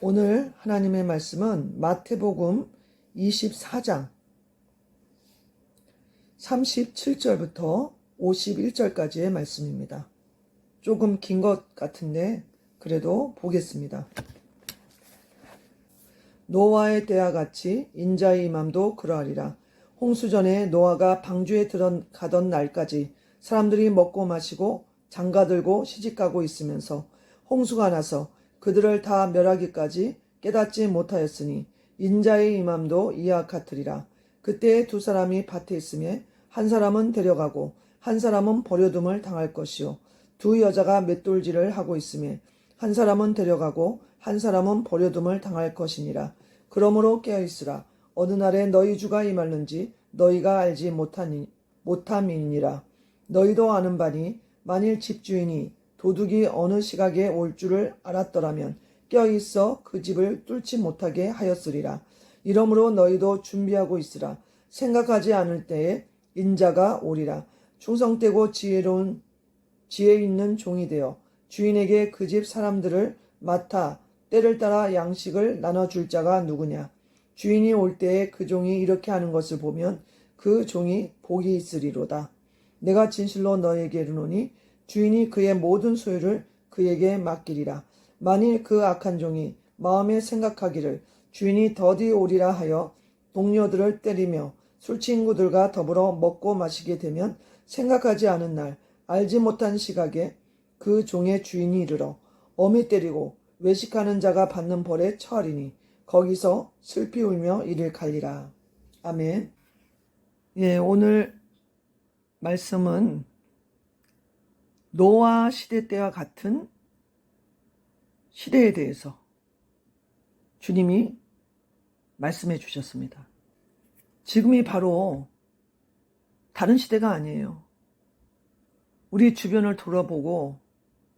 오늘 하나님의 말씀은 마태복음 24장 37절부터 51절까지의 말씀입니다. 조금 긴 것 같은데 그래도 보겠습니다. 노아의 때와 같이 인자의 임함도 그러하리라. 홍수전에 노아가 방주에 들어가던 날까지 사람들이 먹고 마시고 장가들고 시집가고 있으면서 홍수가 나서 그들을 다 멸하기까지 깨닫지 못하였으니 인자의 임함도 이와 같으리라. 그때에 두 사람이 밭에 있음에 한 사람은 데려가고 한 사람은 버려둠을 당할 것이요 두 여자가 맷돌질을 하고 있음에 한 사람은 데려가고 한 사람은 버려둠을 당할 것이니라. 그러므로 깨어있으라. 어느 날에 너희 주가 임하는지 너희가 알지 못함이니라. 너희도 아는 바니 만일 집주인이 도둑이 어느 시각에 올 줄을 알았더라면 껴있어 그 집을 뚫지 못하게 하였으리라. 이러므로 너희도 준비하고 있으라. 생각하지 않을 때에 인자가 오리라. 충성되고 지혜 있는 종이 되어 주인에게 그 집 사람들을 맡아 때를 따라 양식을 나눠줄 자가 누구냐. 주인이 올 때에 그 종이 이렇게 하는 것을 보면 그 종이 복이 있으리로다. 내가 진실로 너에게 이르노니 주인이 그의 모든 소유를 그에게 맡기리라. 만일 그 악한 종이 마음에 생각하기를 주인이 더디 오리라 하여 동료들을 때리며 술친구들과 더불어 먹고 마시게 되면 생각하지 않은 날 알지 못한 시각에 그 종의 주인이 이르러 엄히 때리고 외식하는 자가 받는 벌에 처하리니 거기서 슬피 울며 이를 갈리라. 아멘. 오늘 말씀은 노아 시대 때와 같은 시대에 대해서 주님이 말씀해 주셨습니다. 지금이 바로 다른 시대가 아니에요. 우리 주변을 돌아보고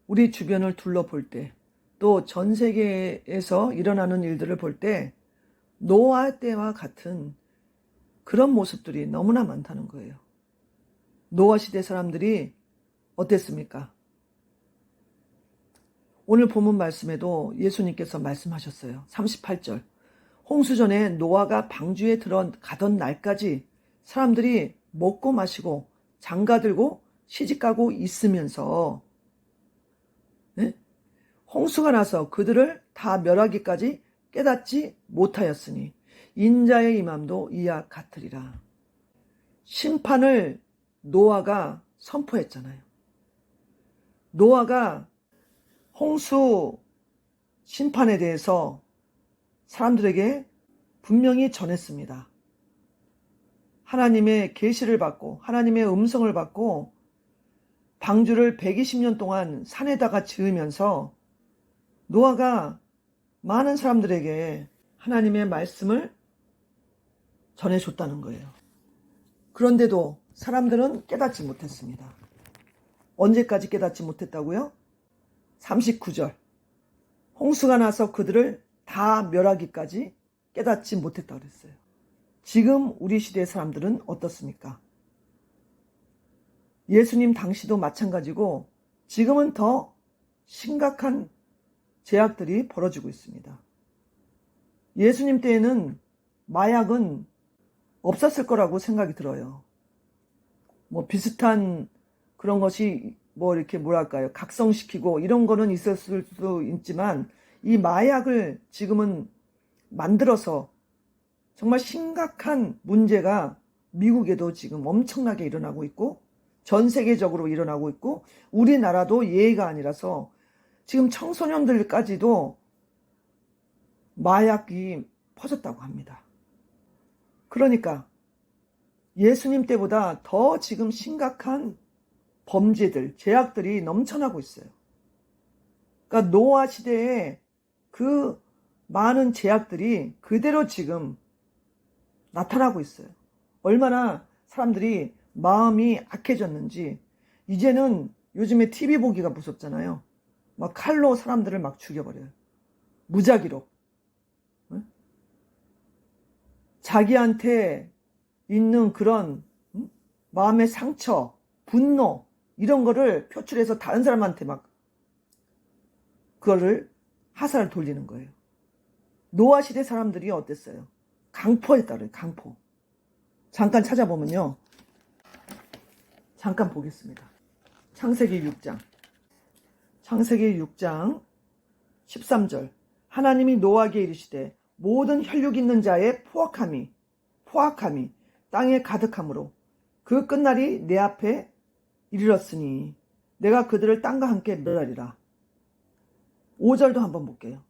우리 주변을 둘러볼 때 또 전 세계에서 일어나는 일들을 볼 때 노아 때와 같은 그런 모습들이 너무나 많다는 거예요. 노아 시대 사람들이 어땠습니까? 오늘 본문 말씀에도 예수님께서 말씀하셨어요. 38절. 홍수전에 노아가 방주에 들어가던 날까지 사람들이 먹고 마시고 장가들고 시집가고 있으면서 홍수가 나서 그들을 다 멸하기까지 깨닫지 못하였으니 인자의 임함도 이와 같으리라. 심판을 노아가 선포했잖아요. 노아가 홍수 심판에 대해서 사람들에게 분명히 전했습니다. 하나님의 계시를 받고 하나님의 음성을 받고 방주를 120년 동안 산에다가 지으면서 노아가 많은 사람들에게 하나님의 말씀을 전해줬다는 거예요. 그런데도 사람들은 깨닫지 못했습니다. 언제까지 깨닫지 못했다고요? 39절. 홍수가 나서 그들을 다 멸하기까지 깨닫지 못했다고 그랬어요. 지금 우리 시대의 사람들은 어떻습니까? 예수님 당시도 마찬가지고 지금은 더 심각한 죄악들이 벌어지고 있습니다. 예수님 때에는 마약은 없었을 거라고 생각이 들어요. 비슷한 그런 것이 이렇게 각성시키고 이런 거는 있었을 수도 있지만 이 마약을 지금은 만들어서 정말 심각한 문제가 미국에도 지금 엄청나게 일어나고 있고 전 세계적으로 일어나고 있고 우리나라도 예의가 아니라서 지금 청소년들까지도 마약이 퍼졌다고 합니다. 그러니까 예수님 때보다 더 지금 심각한 범죄들, 죄악들이 넘쳐나고 있어요. 그러니까 노아 시대에 그 많은 죄악들이 그대로 지금 나타나고 있어요. 얼마나 사람들이 마음이 악해졌는지 이제는 요즘에 TV 보기가 무섭잖아요. 막 칼로 사람들을 막 죽여버려요. 무작위로. 자기한테 있는 그런 마음의 상처, 분노 이런 거를 표출해서 다른 사람한테 막 그거를 화살을 돌리는 거예요. 노아 시대 사람들이 어땠어요? 강포했다고요. 강포. 잠깐 찾아보면요. 잠깐 보겠습니다. 창세기 6장. 창세기 6장 13절. 하나님이 노아에게 이르시되 모든 혈육 있는 자의 포악함이 땅에 가득함으로 그 끝날이 내 앞에 이르렀으니 내가 그들을 땅과 함께 멸하리라. 5절도 한번 볼게요.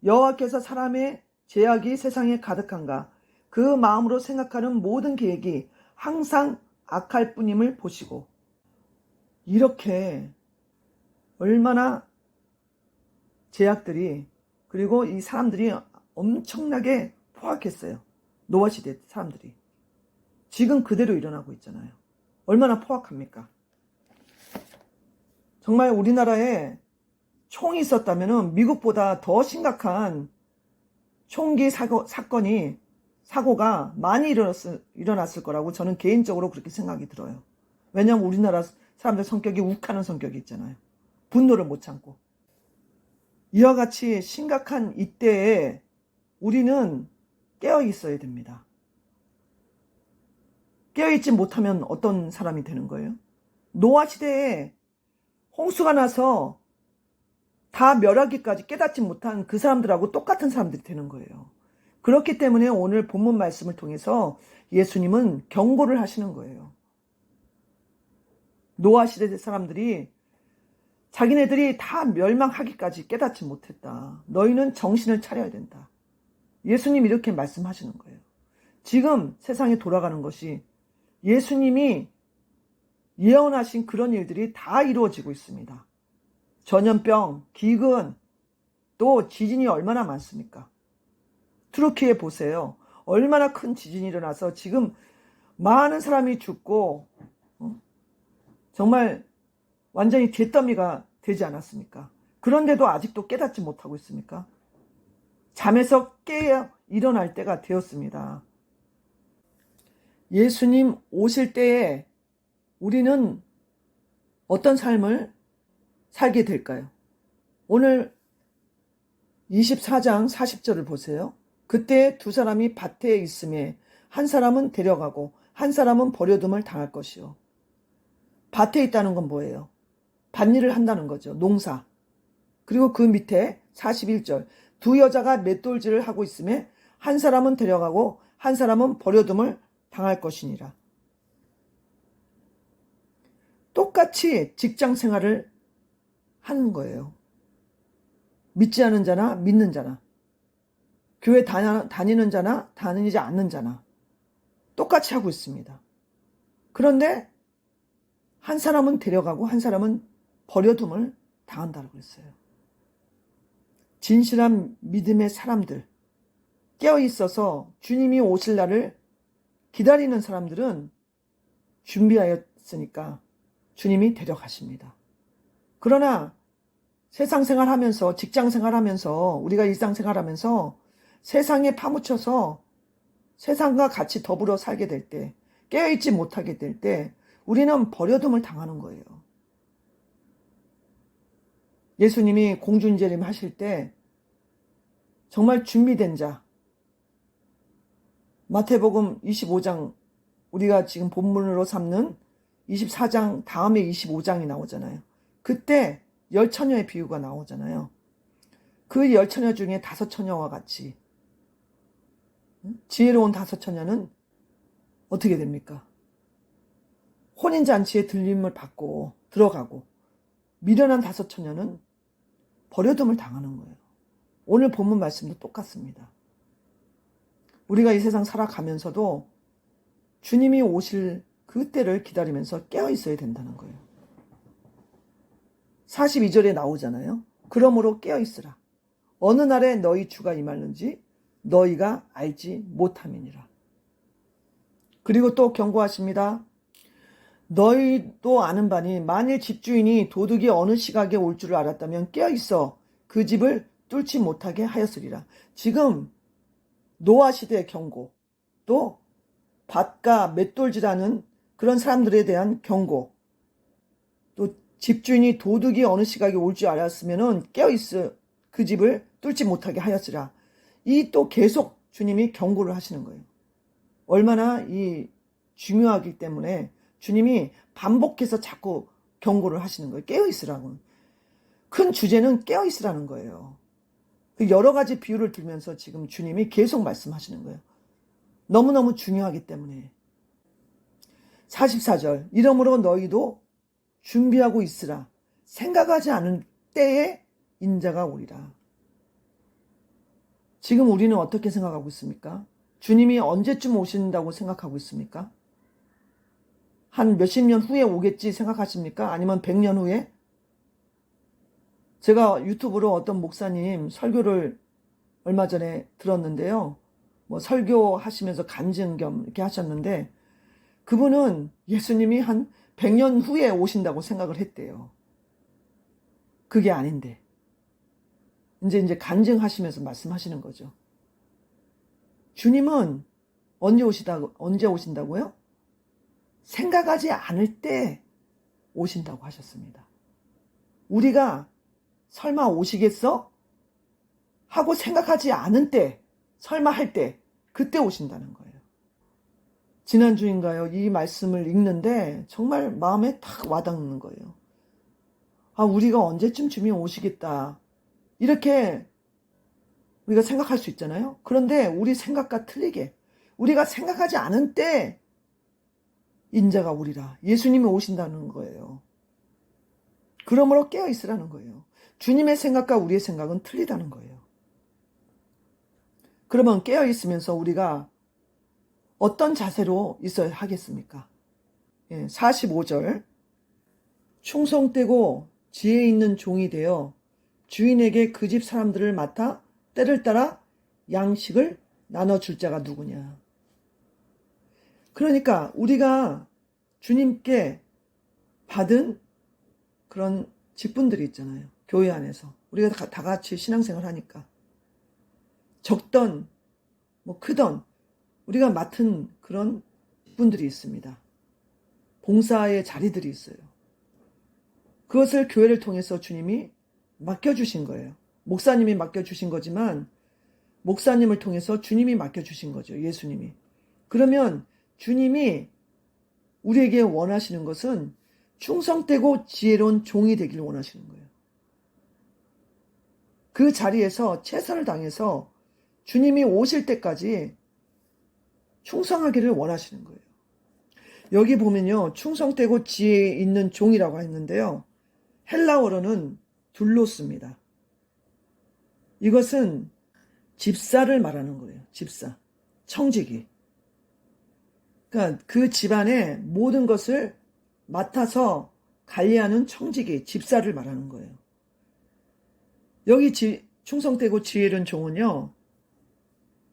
여호와께서 사람의 죄악이 세상에 가득한가 그 마음으로 생각하는 모든 계획이 항상 악할 뿐임을 보시고. 이렇게 얼마나 죄악들이, 그리고 이 사람들이 엄청나게 포악했어요. 노아 시대 사람들이. 지금 그대로 일어나고 있잖아요. 얼마나 포악합니까? 정말 우리나라에 총이 있었다면 미국보다 더 심각한 총기 사고가 많이 일어났을 거라고 저는 개인적으로 그렇게 생각이 들어요. 왜냐하면 우리나라 사람들 성격이 욱하는 성격이 있잖아요. 분노를 못 참고. 이와 같이 심각한 이때에 우리는 깨어 있어야 됩니다. 깨어 있지 못하면 어떤 사람이 되는 거예요? 노아 시대에 홍수가 나서 다 멸하기까지 깨닫지 못한 그 사람들하고 똑같은 사람들이 되는 거예요. 그렇기 때문에 오늘 본문 말씀을 통해서 예수님은 경고를 하시는 거예요. 노아 시대 사람들이 자기네들이 다 멸망하기까지 깨닫지 못했다. 너희는 정신을 차려야 된다. 예수님 이렇게 말씀하시는 거예요. 지금 세상에 돌아가는 것이 예수님이 예언하신 그런 일들이 다 이루어지고 있습니다. 전염병, 기근, 또 지진이 얼마나 많습니까? 투르키에 보세요. 얼마나 큰 지진이 일어나서 지금 많은 사람이 죽고 정말 완전히 잿더미가 되지 않았습니까? 그런데도 아직도 깨닫지 못하고 있습니까? 잠에서 깨어 일어날 때가 되었습니다. 예수님 오실 때에 우리는 어떤 삶을 살게 될까요? 오늘 24장 40절을 보세요. 그때 두 사람이 밭에 있음에 한 사람은 데려가고 한 사람은 버려둠을 당할 것이요. 밭에 있다는 건 뭐예요? 밭일을 한다는 거죠. 농사. 그리고 그 밑에 41절. 두 여자가 맷돌질을 하고 있음에 한 사람은 데려가고 한 사람은 버려둠을 당할 것이니라. 똑같이 직장 생활을 하는 거예요. 믿지 않는 자나 믿는 자나, 교회 다니는 자나 다니지 않는 자나 똑같이 하고 있습니다. 그런데 한 사람은 데려가고 한 사람은 버려둠을 당한다고 그랬어요. 진실한 믿음의 사람들, 깨어있어서 주님이 오실 날을 기다리는 사람들은 준비하였으니까 주님이 데려가십니다. 그러나 세상 생활하면서, 직장 생활하면서, 우리가 일상 생활하면서 세상에 파묻혀서 세상과 같이 더불어 살게 될 때, 깨어있지 못하게 될 때 우리는 버려둠을 당하는 거예요. 예수님이 공중재림 하실 때 정말 준비된 자, 마태복음 25장, 우리가 지금 본문으로 삼는 24장 다음에 25장이 나오잖아요. 그때 10처녀의 비유가 나오잖아요. 그 10처녀 중에 5처녀와 같이 지혜로운 5처녀는 어떻게 됩니까? 혼인잔치에 들림을 받고 들어가고, 미련한 5처녀는 버려둠을 당하는 거예요. 오늘 본문 말씀도 똑같습니다. 우리가 이 세상 살아가면서도 주님이 오실 그때를 기다리면서 깨어 있어야 된다는 거예요. 42절에 나오잖아요. 그러므로 깨어 있으라. 어느 날에 너희 주가 임하는지 너희가 알지 못함이니라. 그리고 또 경고하십니다. 너희도 아는 바니 만일 집주인이 도둑이 어느 시각에 올 줄을 알았다면 깨어 있어 그 집을 뚫지 못하게 하였으리라. 지금 노아 시대의 경고, 또 밭과 맷돌질하는 그런 사람들에 대한 경고, 또 집주인이 도둑이 어느 시각에 올 줄 알았으면 깨어있어 그 집을 뚫지 못하게 하였으라. 이 또 계속 주님이 경고를 하시는 거예요. 얼마나 이 중요하기 때문에 주님이 반복해서 자꾸 경고를 하시는 거예요. 깨어있으라고. 큰 주제는 깨어있으라는 거예요. 여러 가지 비유를 들면서 지금 주님이 계속 말씀하시는 거예요. 너무너무 중요하기 때문에. 44절 이러므로 너희도 준비하고 있으라. 생각하지 않은 때에 인자가 오리라. 지금 우리는 어떻게 생각하고 있습니까? 주님이 언제쯤 오신다고 생각하고 있습니까? 한 몇십 년 후에 오겠지 생각하십니까? 아니면 100년 후에? 제가 유튜브로 어떤 목사님 설교를 얼마 전에 들었는데요. 뭐 설교하시면서 간증 겸 이렇게 하셨는데 그분은 예수님이 한 100년 후에 오신다고 생각을 했대요. 그게 아닌데. 이제 간증하시면서 말씀하시는 거죠. 주님은 언제 오신다고요? 생각하지 않을 때 오신다고 하셨습니다. 우리가 설마 오시겠어? 하고 생각하지 않은 때, 설마 할 때, 그때 오신다는 거예요. 지난주인가요? 이 말씀을 읽는데 정말 마음에 탁 와닿는 거예요. 아, 우리가 언제쯤 주님이 오시겠다. 이렇게 우리가 생각할 수 있잖아요. 그런데 우리 생각과 틀리게 우리가 생각하지 않은 때 인자가 오리라. 예수님이 오신다는 거예요. 그러므로 깨어있으라는 거예요. 주님의 생각과 우리의 생각은 틀리다는 거예요. 그러면 깨어있으면서 우리가 어떤 자세로 있어야 하겠습니까? 45절 충성되고 지혜 있는 종이 되어 주인에게 그 집 사람들을 맡아 때를 따라 양식을 나눠줄 자가 누구냐. 그러니까 우리가 주님께 받은 그런 직분들이 있잖아요. 교회 안에서. 우리가 다 같이 신앙생활 하니까. 적던, 크던, 우리가 맡은 그런 직분들이 있습니다. 봉사의 자리들이 있어요. 그것을 교회를 통해서 주님이 맡겨주신 거예요. 목사님이 맡겨주신 거지만 목사님을 통해서 주님이 맡겨주신 거죠. 예수님이. 그러면 주님이 우리에게 원하시는 것은 충성되고 지혜로운 종이 되기를 원하시는 거예요. 그 자리에서 최선을 다해서 주님이 오실 때까지 충성하기를 원하시는 거예요. 여기 보면요. 충성되고 지혜 있는 종이라고 했는데요. 헬라어로는 둘로스입니다. 이것은 집사를 말하는 거예요. 집사. 청지기. 그러니까 그 집안의 모든 것을 맡아서 관리하는 청지기, 집사를 말하는 거예요. 여기 충성되고 지혜로운 종은요.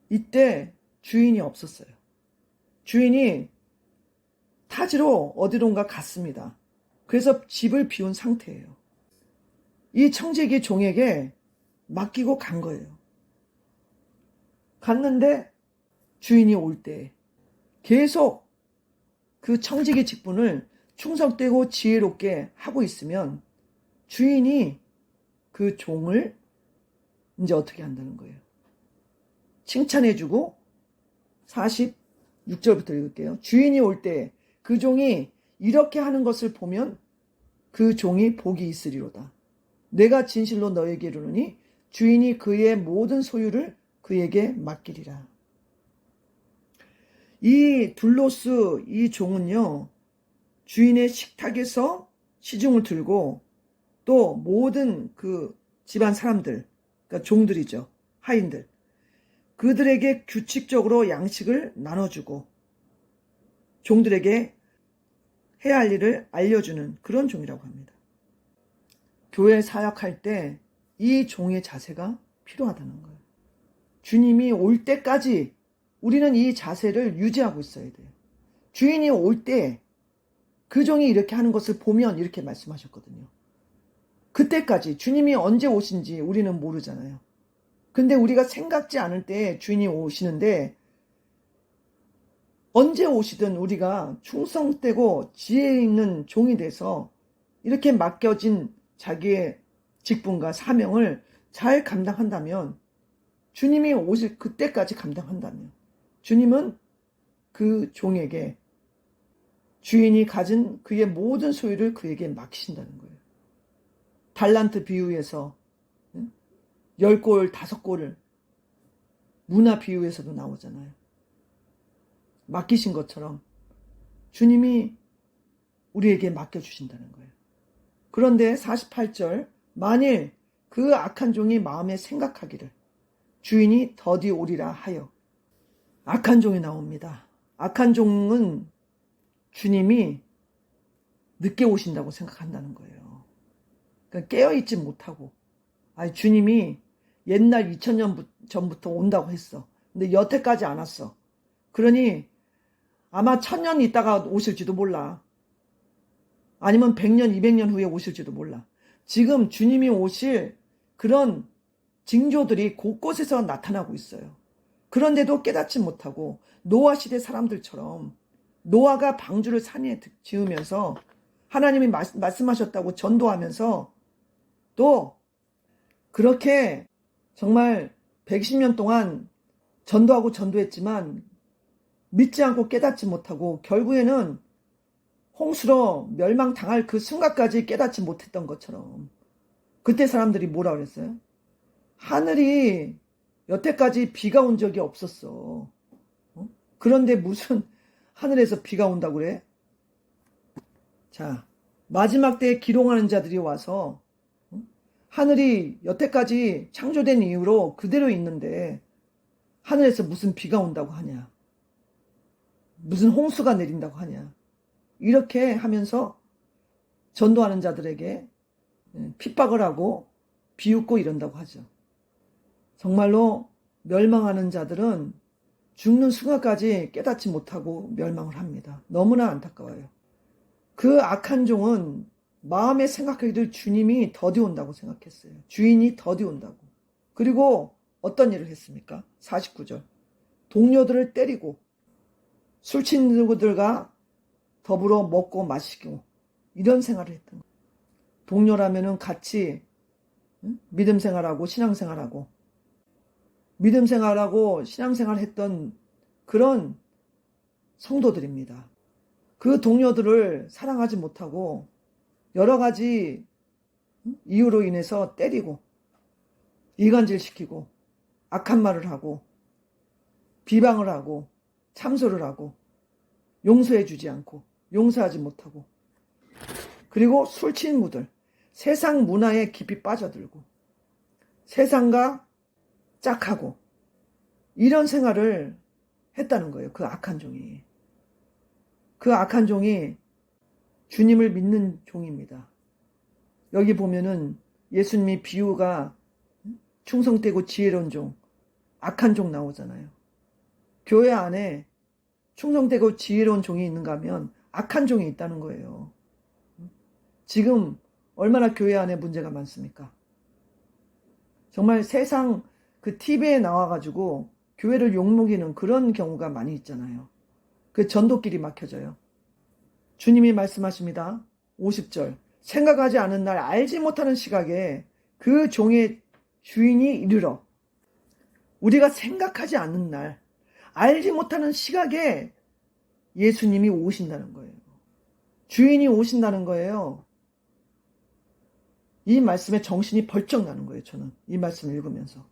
이때 주인이 없었어요. 주인이 타지로 어디론가 갔습니다. 그래서 집을 비운 상태예요. 이 청지기 종에게 맡기고 간 거예요. 갔는데 주인이 올 때 계속 그 청지기 직분을 충성되고 지혜롭게 하고 있으면 주인이 그 종을 이제 어떻게 한다는 거예요. 칭찬해주고 46절부터 읽을게요. 주인이 올 때 그 종이 이렇게 하는 것을 보면 그 종이 복이 있으리로다. 내가 진실로 너에게 이르노니 주인이 그의 모든 소유를 그에게 맡기리라. 이 둘로스 이 종은요. 주인의 식탁에서 시중을 들고 또 모든 그 집안 사람들, 그러니까 종들이죠. 하인들. 그들에게 규칙적으로 양식을 나눠주고 종들에게 해야 할 일을 알려주는 그런 종이라고 합니다. 교회 사역할 때 이 종의 자세가 필요하다는 거예요. 주님이 올 때까지 우리는 이 자세를 유지하고 있어야 돼요. 주인이 올 때 그 종이 이렇게 하는 것을 보면 이렇게 말씀하셨거든요. 그때까지 주님이 언제 오신지 우리는 모르잖아요. 근데 우리가 생각지 않을 때 주인이 오시는데 언제 오시든 우리가 충성되고 지혜 있는 종이 돼서 이렇게 맡겨진 자기의 직분과 사명을 잘 감당한다면 주님이 오실 그때까지 감당한다면 주님은 그 종에게 주인이 가진 그의 모든 소유를 그에게 맡기신다는 거예요. 달란트 비유에서 10골, 5골을 문화 비유에서도 나오잖아요. 맡기신 것처럼 주님이 우리에게 맡겨주신다는 거예요. 그런데 48절, 만일 그 악한 종이 마음에 생각하기를 주인이 더디 오리라 하여. 악한 종이 나옵니다. 악한 종은 주님이 늦게 오신다고 생각한다는 거예요. 그러니까 깨어있지 못하고, 주님이 옛날 2000년 전부터 온다고 했어. 근데 여태까지 안 왔어. 그러니 아마 1000년 있다가 오실지도 몰라. 아니면 100년, 200년 후에 오실지도 몰라. 지금 주님이 오실 그런 징조들이 곳곳에서 나타나고 있어요. 그런데도 깨닫지 못하고 노아 시대 사람들처럼 노아가 방주를 산에 지으면서 하나님이 말씀하셨다고 전도하면서 또 그렇게 정말 120년 동안 전도하고 전도했지만 믿지 않고 깨닫지 못하고 결국에는 홍수로 멸망당할 그 순간까지 깨닫지 못했던 것처럼 그때 사람들이 뭐라 그랬어요? 하늘이 여태까지 비가 온 적이 없었어. 그런데 무슨 하늘에서 비가 온다고 그래? 자, 마지막 때에 기롱하는 자들이 와서 하늘이 여태까지 창조된 이후로 그대로 있는데 하늘에서 무슨 비가 온다고 하냐? 무슨 홍수가 내린다고 하냐? 이렇게 하면서 전도하는 자들에게 핍박을 하고 비웃고 이런다고 하죠. 정말로 멸망하는 자들은 죽는 순간까지 깨닫지 못하고 멸망을 합니다. 너무나 안타까워요. 그 악한 종은 마음에 생각하기를 주님이 더디 온다고 생각했어요. 주인이 더디 온다고. 그리고 어떤 일을 했습니까? 49절. 동료들을 때리고 술 친구들과 더불어 먹고 마시고 이런 생활을 했던 거예요. 동료라면은 같이 믿음 생활하고 신앙 생활하고 믿음 생활하고 신앙 생활했던 그런 성도들입니다. 그 동료들을 사랑하지 못하고 여러 가지 이유로 인해서 때리고 이간질시키고 악한 말을 하고 비방을 하고 참소를 하고 용서해 주지 않고 용서하지 못하고 그리고 술 친구들 세상 문화에 깊이 빠져들고 세상과 짝하고 이런 생활을 했다는 거예요. 그 악한 종이. 그 악한 종이 주님을 믿는 종입니다. 여기 보면은 예수님이 비유가 충성되고 지혜로운 종, 악한 종 나오잖아요. 교회 안에 충성되고 지혜로운 종이 있는가 하면 악한 종이 있다는 거예요. 지금 얼마나 교회 안에 문제가 많습니까? 정말 세상 그 TV에 나와가지고 교회를 욕먹이는 그런 경우가 많이 있잖아요. 그 전도길이 막혀져요. 주님이 말씀하십니다. 50절. 생각하지 않은 날 알지 못하는 시각에 그 종의 주인이 이르러. 우리가 생각하지 않는 날 알지 못하는 시각에 예수님이 오신다는 거예요. 주인이 오신다는 거예요. 이 말씀에 정신이 벌쩍 나는 거예요. 저는 이 말씀을 읽으면서.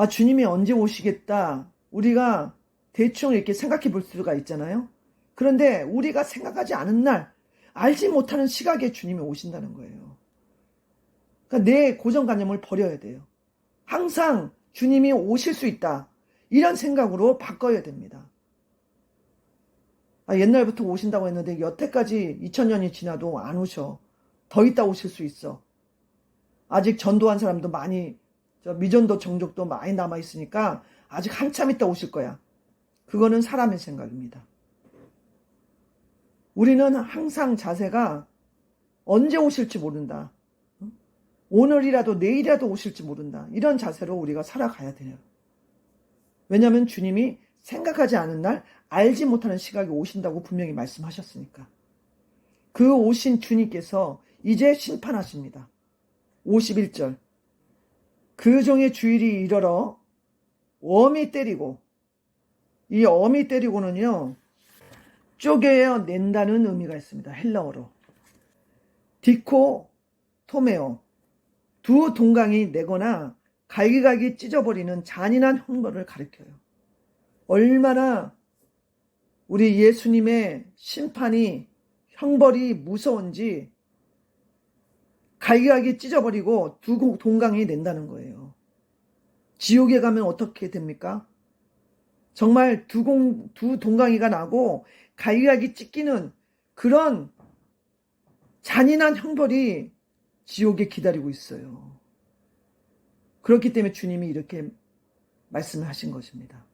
주님이 언제 오시겠다. 우리가 대충 이렇게 생각해 볼 수가 있잖아요. 그런데 우리가 생각하지 않은 날, 알지 못하는 시각에 주님이 오신다는 거예요. 그러니까 내 고정관념을 버려야 돼요. 항상 주님이 오실 수 있다. 이런 생각으로 바꿔야 됩니다. 옛날부터 오신다고 했는데 여태까지 2000년이 지나도 안 오셔. 더 있다 오실 수 있어. 아직 전도한 사람도 많이 미전도 정족도 많이 남아있으니까 아직 한참 있다 오실 거야. 그거는 사람의 생각입니다. 우리는 항상 자세가 언제 오실지 모른다. 오늘이라도 내일이라도 오실지 모른다. 이런 자세로 우리가 살아가야 돼요. 왜냐하면 주님이 생각하지 않은 날 알지 못하는 시각이 오신다고 분명히 말씀하셨으니까. 그 오신 주님께서 이제 심판하십니다. 51절. 그 종의 주일이 이르러 엄히 때리고, 이 엄히 때리고는요, 쪼개어 낸다는 의미가 있습니다. 헬라어로. 디코토메오, 두 동강이 내거나 갈기갈기 찢어버리는 잔인한 형벌을 가리켜요. 얼마나 우리 예수님의 심판이, 형벌이 무서운지 갈기갈기 찢어버리고 두 동강이 낸다는 거예요. 지옥에 가면 어떻게 됩니까? 정말 두 동강이가 나고 갈기갈기 찢기는 그런 잔인한 형벌이 지옥에 기다리고 있어요. 그렇기 때문에 주님이 이렇게 말씀을 하신 것입니다.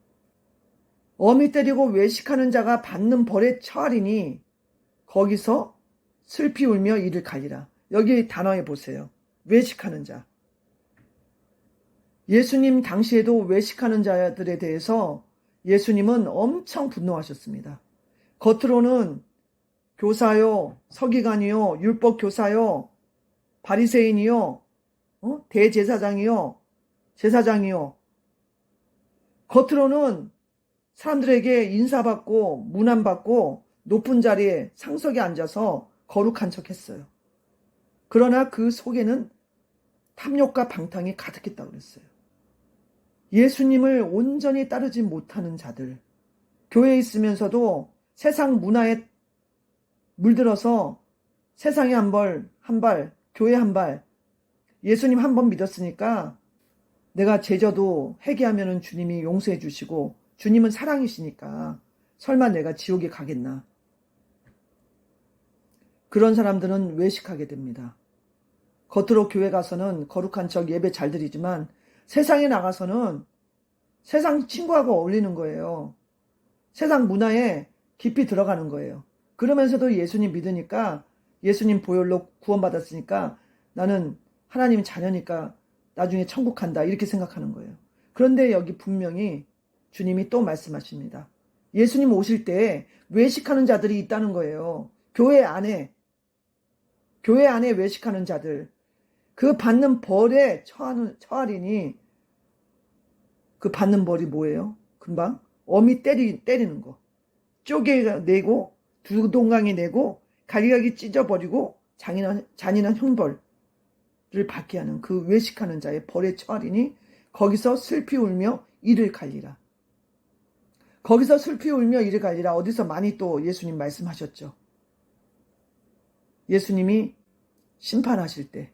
엄히 때리고 외식하는 자가 받는 벌에 처하리니 거기서 슬피 울며 이를 갈리라. 여기 단어에 보세요. 외식하는 자. 예수님 당시에도 외식하는 자들에 대해서 예수님은 엄청 분노하셨습니다. 겉으로는 교사요, 서기관이요, 율법 교사요, 바리새인이요, 대제사장이요, 제사장이요. 겉으로는 사람들에게 인사받고 문안받고 높은 자리에 상석에 앉아서 거룩한 척했어요. 그러나 그 속에는 탐욕과 방탕이 가득했다고 그랬어요. 예수님을 온전히 따르지 못하는 자들, 교회에 있으면서도 세상 문화에 물들어서 세상에 한 발, 교회 한 발, 예수님 한 번 믿었으니까 내가 죄져도 회개하면 주님이 용서해 주시고 주님은 사랑이시니까 설마 내가 지옥에 가겠나. 그런 사람들은 외식하게 됩니다. 겉으로 교회 가서는 거룩한 척 예배 잘 드리지만 세상에 나가서는 세상 친구하고 어울리는 거예요. 세상 문화에 깊이 들어가는 거예요. 그러면서도 예수님 믿으니까, 예수님 보혈로 구원받았으니까 나는 하나님 자녀니까 나중에 천국 간다, 이렇게 생각하는 거예요. 그런데 여기 분명히 주님이 또 말씀하십니다. 예수님 오실 때 외식하는 자들이 있다는 거예요. 교회 안에 외식하는 자들, 그 받는 벌에 처하리니, 그 받는 벌이 뭐예요? 금방 엄히 때리는 거, 쪼개내고 두 동강이 내고 갈기갈기 찢어버리고 잔인한 형벌을 받게 하는 그 외식하는 자의 벌에 처하리니 거기서 슬피 울며 이를 갈리라. 거기서 슬피 울며 이를 갈리라. 어디서 많이 또 예수님 말씀하셨죠. 예수님이 심판하실 때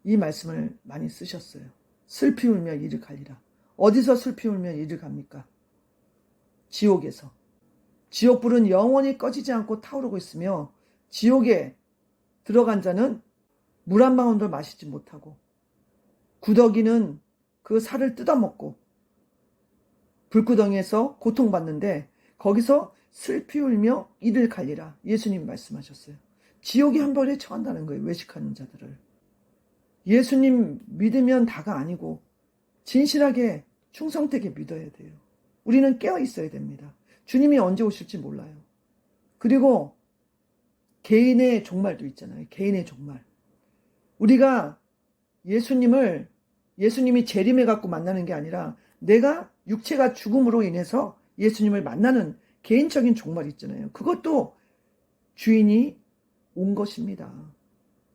이 말씀을 많이 쓰셨어요. 슬피 울며 이를 갈리라. 어디서 슬피 울며 이를 갑니까? 지옥에서. 지옥불은 영원히 꺼지지 않고 타오르고 있으며 지옥에 들어간 자는 물 한 방울도 마시지 못하고 구더기는 그 살을 뜯어먹고 불구덩이에서 고통받는데 거기서 슬피 울며 이를 갈리라. 예수님 말씀하셨어요. 지옥이 한 벌에 처한다는 거예요. 외식하는 자들을. 예수님 믿으면 다가 아니고 진실하게 충성되게 믿어야 돼요. 우리는 깨어 있어야 됩니다. 주님이 언제 오실지 몰라요. 그리고 개인의 종말도 있잖아요. 개인의 종말. 우리가 예수님이 재림해 갖고 만나는 게 아니라 내가 육체가 죽음으로 인해서 예수님을 만나는 개인적인 종말이 있잖아요. 그것도 주인이 온 것입니다.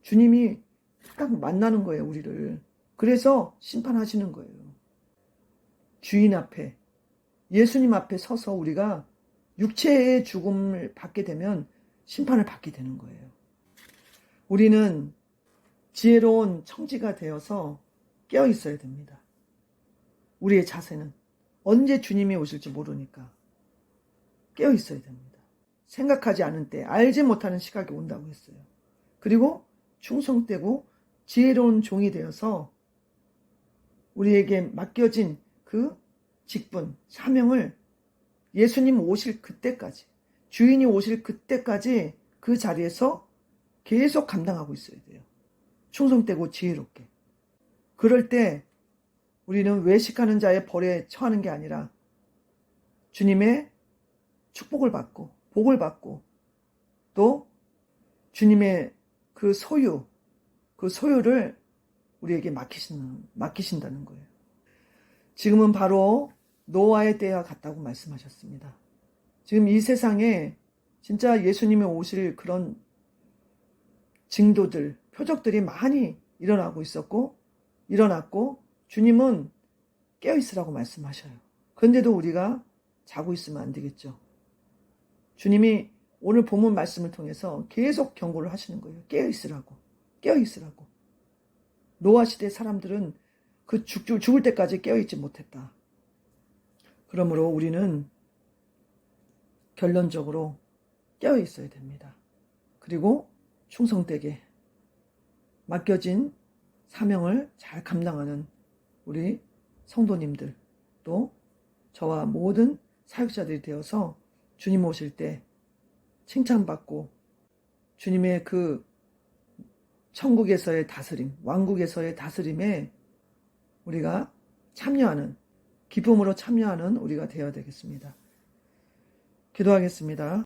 주님이 딱 만나는 거예요, 우리를. 그래서 심판하시는 거예요. 주인 앞에, 예수님 앞에 서서 우리가 육체의 죽음을 받게 되면 심판을 받게 되는 거예요. 우리는 지혜로운 청지가 되어서 깨어 있어야 됩니다. 우리의 자세는 언제 주님이 오실지 모르니까 깨어 있어야 됩니다. 생각하지 않은 때, 알지 못하는 시각이 온다고 했어요. 그리고 충성되고 지혜로운 종이 되어서 우리에게 맡겨진 그 직분, 사명을 예수님 오실 그때까지, 주인이 오실 그때까지 그 자리에서 계속 감당하고 있어야 돼요. 충성되고 지혜롭게. 그럴 때 우리는 외식하는 자의 벌에 처하는 게 아니라 주님의 축복을 받고 복을 받고 또 주님의 그 소유를 우리에게 맡기신다는 거예요. 지금은 바로 노아의 때와 같다고 말씀하셨습니다. 지금 이 세상에 진짜 예수님이 오실 그런 징조들, 표적들이 많이 일어났고 주님은 깨어있으라고 말씀하셔요. 그런데도 우리가 자고 있으면 안 되겠죠. 주님이 오늘 본문 말씀을 통해서 계속 경고를 하시는 거예요. 깨어있으라고. 노아 시대 사람들은 그 죽을 때까지 깨어있지 못했다. 그러므로 우리는 결론적으로 깨어있어야 됩니다. 그리고 충성되게 맡겨진 사명을 잘 감당하는 우리 성도님들, 또 저와 모든 사역자들이 되어서 주님 오실 때 칭찬받고 주님의 그 천국에서의 다스림, 왕국에서의 다스림에 우리가 참여하는, 기쁨으로 참여하는 우리가 되어야 되겠습니다. 기도하겠습니다.